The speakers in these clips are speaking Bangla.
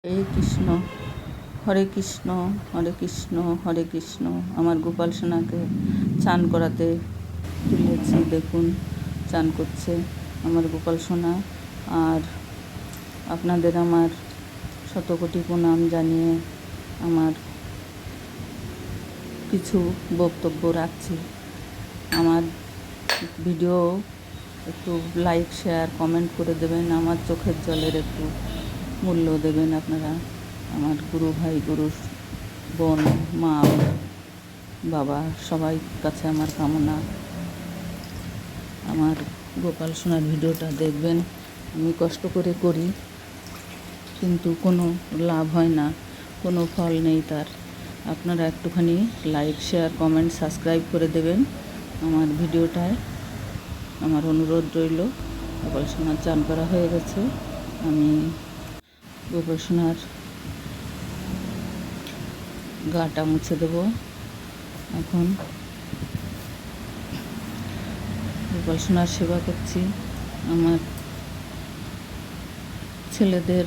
হরে কৃষ্ণ, হরে কৃষ্ণ, হরে কৃষ্ণ, হরে কৃষ্ণ। আমার গোপাল সোনাকে চান করাতে তুলেছি, দেখুন চান করছে আমার গোপাল সোনা। আর আপনাদের আমার শতকোটি প্রণাম জানিয়ে আমার কিছু বক্তব্য রাখছি। আমার ভিডিও একটু লাইক, শেয়ার, কমেন্ট করে দেবেন। আমার চোখের জলের একটু মূল্য দেবেন আপনারা। আমার গুরু ভাই, গুরু বোন, মা, বাবা সবাই কাছে আমার কামনা, আমার গোপাল সোনার ভিডিওটা দেখবেন। আমি কষ্ট করে করি, কিন্তু কোনো লাভ হয় না, কোনো ফল নেই তার। আপনারা একটুখানি লাইক, শেয়ার, কমেন্ট, সাবস্ক্রাইব করে দেবেন আমার ভিডিওটায়। আমার অনুরোধ রইল। গোপাল সোনার চান করা হয়ে গেছে। আমি গোপাল সোনার গাটা মুছে দেব। এখন গোপাল সোনার সেবা করছি। আমার ছেলেদের,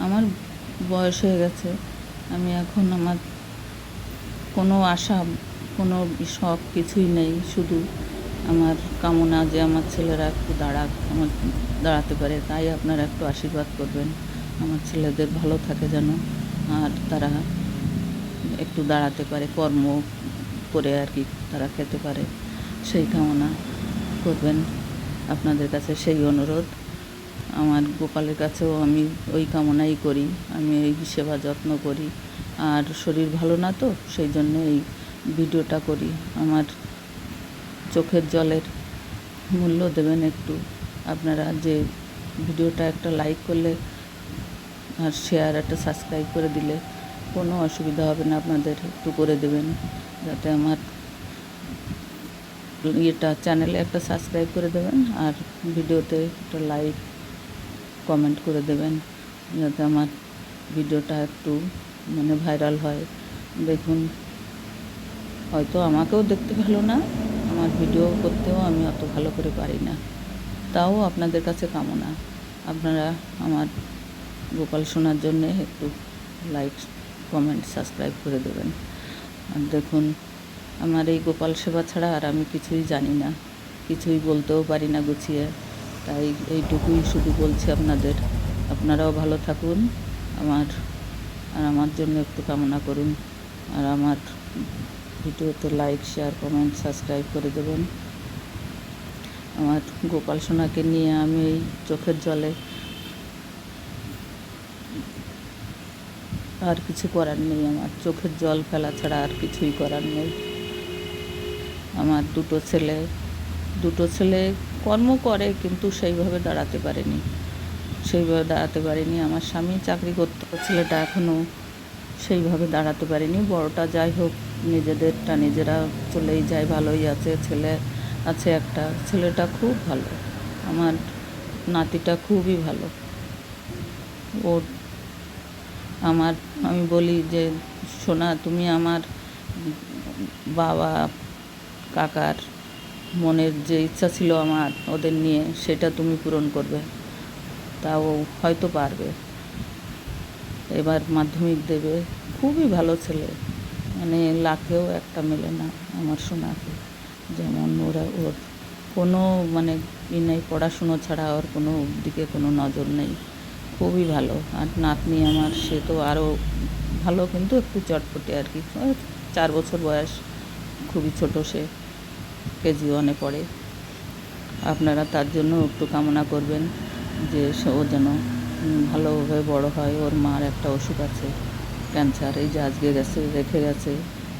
আমার বয়স হয়ে গেছে। আমি এখন আমার কোনো আশা, কোনো শখ কিছুই নেই। শুধু আমার কামনা যে আমার ছেলেরা একটু আমার দাঁড়াতে পারে। তাই আপনারা একটু আশীর্বাদ করবেন, আমার ছেলেদের ভালো থাকে যেন, আর তারা একটু দাঁড়াতে পারে, কর্ম করে আর কি তারা খেতে পারে, সেই কামনা করবেন আপনাদের কাছে, সেই অনুরোধ। আমার গোপালের কাছেও আমি ওই কামনাই করি। আমি এই সেবা যত্ন করি। আর শরীর ভালো না তো, সেই জন্য এই ভিডিওটা করি। আমার চোখের জলের মূল্য দেবেন একটু আপনারা। যে ভিডিওটা একটা লাইক করলে আর শেয়ার, একটা সাবস্ক্রাইব করে দিলে কোনো অসুবিধা হবে না আপনাদের। একটু করে দেবেন যাতে আমার চ্যানেলে একটা সাবস্ক্রাইব করে দেবেন, আর ভিডিওতে একটা লাইক, কমেন্ট করে দেবেন, যাতে আমার ভিডিওটা একটু ভাইরাল হয়। দেখুন, হয়তো আমাকেও দেখতে ভালো না, আমার ভিডিও করতেও আমি অত ভালো করে পারি না, তাও আপনাদের কাছে কামনা আপনারা আমার গোপাল সোনার জন্যে একটু লাইক, কমেন্ট, সাবস্ক্রাইব করে দেবেন। আর দেখুন, আমার এই গোপাল সেবা ছাড়া আর আমি কিছুই জানি না, কিছুই বলতেও পারি না গুছিয়ে। তাই এইটুকুই শুধু বলছি আপনাদের। আপনারাও ভালো থাকুন, আমার জন্য একটু কামনা করুন। আর আমার ভিডিওতে লাইক, শেয়ার, কমেন্ট, সাবস্ক্রাইব করে দেবেন। আমার গোপাল সোনাকে নিয়ে আমি এই চোখের জলে, আর কিছু করার নেই। আমার চোখের জল ফেলা ছাড়া আর কিছুই করার নেই। আমার দুটো ছেলে কর্ম করে, কিন্তু সেইভাবে দাঁড়াতে পারেনি। আমার স্বামী চাকরি করতে, ছেলেটা এখনও সেইভাবে দাঁড়াতে পারেনি। বড়টা যাই হোক, নিজেদেরটা নিজেরা চলেই যায়, ভালোই আছে। ছেলে আছে একটা, ছেলেটা খুব ভালো। আমার নাতিটা খুবই ভালো। আমি বলি যে, সোনা, তুমি আমার বাবা কাকার মনের যে ইচ্ছা ছিল আমার ওদের নিয়ে, সেটা তুমি পূরণ করবে। তাও হয়তো পারবে। এবার মাধ্যমিক দেবে। খুবই ভালো ছেলে, লাখেও একটা মেলে না আমার সোনাকে। যেমন ওর কোনো নেই, পড়াশুনো ছাড়া ওর কোনো দিকে কোনো নজর নেই। খুবই ভালো। আর নাতনি আমার, সে তো আরও ভালো, কিন্তু একটু চটপটে আর কি। 4 বছর বয়স, খুবই ছোট সে, কেজি 1-এ পড়ে। আপনারা তার জন্য একটু কামনা করবেন যে ও যেন ভালোভাবে বড় হয়। ওর মার একটা অসুখ আছে, ক্যান্সার। এই যে আজকে রেখে গেছে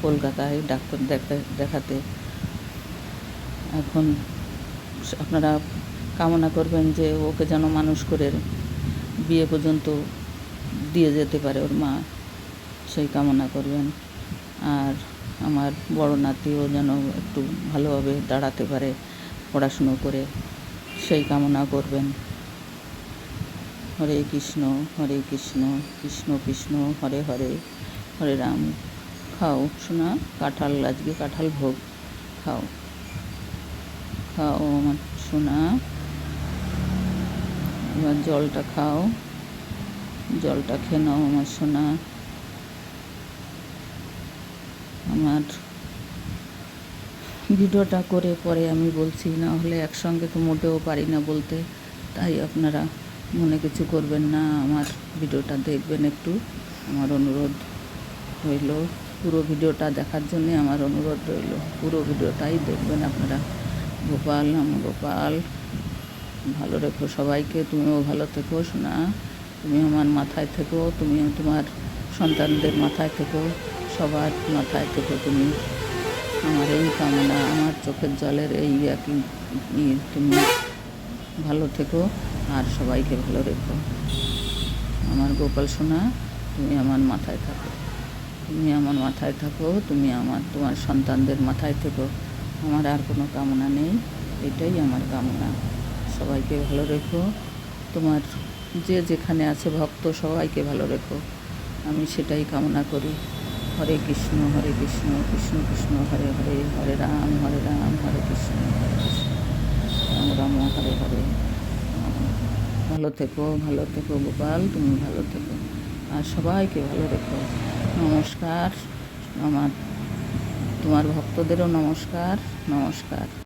কলকাতায় ডাক্তার দেখাতে। এখন আপনারা কামনা করবেন যে ওকে যেন মানুষ করে বিয়ে পর্যন্ত দিয়ে যেতে পারে ওর মা, সেই কামনা করবেন। আর আমার বড় নাতিও যেন একটু ভালোভাবে দাঁড়াতে পারে পড়াশুনো করে, সেই কামনা করবেন। হরে কৃষ্ণ, হরে কৃষ্ণ, কৃষ্ণ কৃষ্ণ, হরে হরে, হরে রাম। খাও সোনা, কাঁঠাল, আজকে কাঁঠাল ভোগ। খাও আমার সোনা, এবার জলটা খাও। জলটা খেয়ে নাও আমার সোনা। আমার ভিডিওটা করে পরে আমি বলছি, না হলে একসঙ্গে তো মোটেও পারি না বলতে, তাই আপনারা মনে কিছু করবেন না, আমার ভিডিওটা দেখবেন একটু, আমার অনুরোধ রইল। পুরো ভিডিওটা দেখার জন্যে আমার অনুরোধ রইল, পুরো ভিডিওটাই দেখবেন আপনারা। গোপাল, আমার গোপাল, ভালো রেখো সবাইকে, তুমিও ভালো থেকো সোনা, তুমি আমার মাথায় থেকো, তুমিও তোমার সন্তানদের মাথায় থেকো, সবার মাথায় থেকো তুমি। আমার এই কামনা, আমার চোখের জলের এই একই, তুমি ভালো থেকো আর সবাইকে ভালো রেখো। আমার গোপাল সোনা, তুমি আমার মাথায় থাকো, তুমি আমার মাথায় থাকো, তুমি তোমার সন্তানদের মাথায় থেকো। আমার আর কোনো কামনা নেই, এটাই আমার কামনা। সবাইকে ভালো রেখো, তোমার যে যেখানে আছে ভক্ত সবাইকে ভালো রেখো, আমি সেটাই কামনা করি। হরে কৃষ্ণ কৃষ্ণ কৃষ্ণ হরে হরে, হরে রাম হরে কৃষ্ণ রাম রাম হরে হরে। ভালো থেকো গোপাল, তুমি ভালো থেকো আর সবাইকে ভালো রেখো। নমস্কার, তোমার ভক্তদেরও নমস্কার।